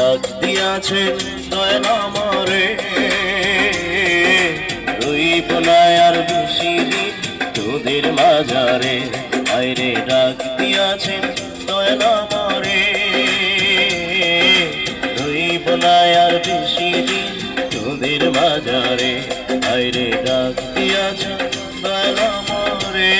ডাক দিয়াছেন দয়াল আমারে, রইব না আর বেশি দিন তোদের মাঝারে। আইরে ডাক দিয়াছেন দয়াল আমারে, রইব না আর বেশি দিন তোদের মাঝারে। আইরে ডাক দিয়াছেন দয়াল আমারে।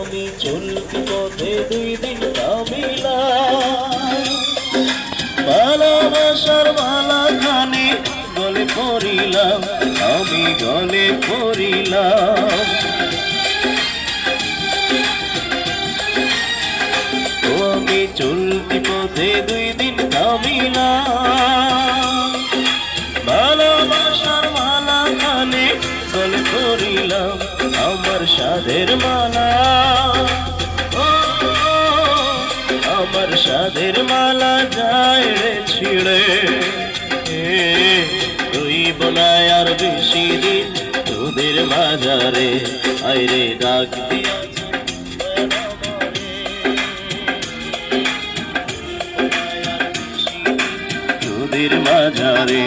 আমি চলতি পথে দুই দিন কামিলাম, ভালোবাসার মালা খানি গলে পড়িলাম, আমি গলে পড়িলাম। ও আমি চলতি পথে দুই দিন কামিলাম, ভালোবাসার মালা খানি গলে পড়িলাম, আমার সাধের মালা, আমার সাধের মালা যায় রে ছিড়ে। রইব না আর বেশি দিন তোদের মাঝারে। আইরে ডাক দিয়াছেন তোদের মাঝারে।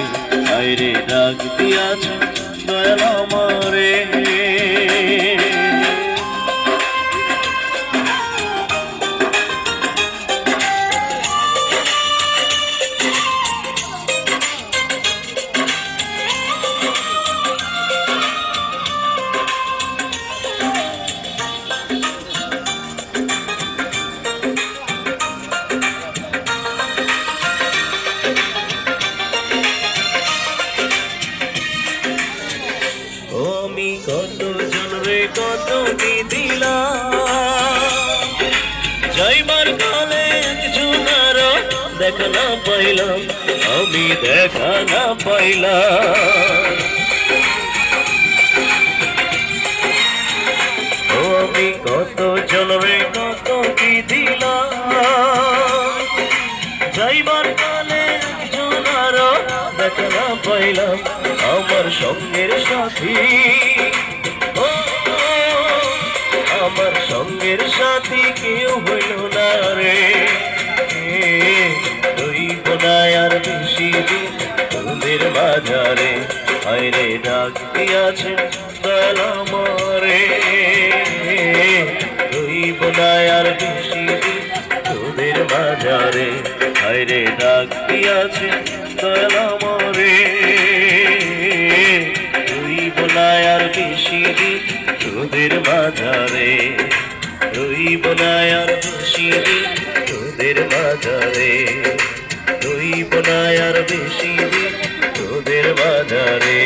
আইরে ডাক দিয়াছেন দয়াল আমারে। আমি কত জনরে কত কি দিলাম, যাইবার কালে একজনের দেখা না পাইলাম, আমি দেখা না পাইলাম। ও আমি কত জনরে কত কি দিলাম, যাইবার কালে একজনের দেখা না পাইলাম, আমার সঙ্গের সাথী, আমার সঙ্গের সাথী কেউ হইল না রে। রইব না আর বেশি দিন তোদের মাঝারে। আইরে ডাক দিয়াছেন দয়াল আমারে, রইব না আর বেশি দিন তোদের মাঝারে। আইরে ডাক দিয়াছেন দয়াল আমারে, রইব না আর বেশি দিন তোদের মাঝারে। রইব না আর বেশি দিন তোদের মাঝারে। রইব না আর বেশি দিন তোদের মাঝারে।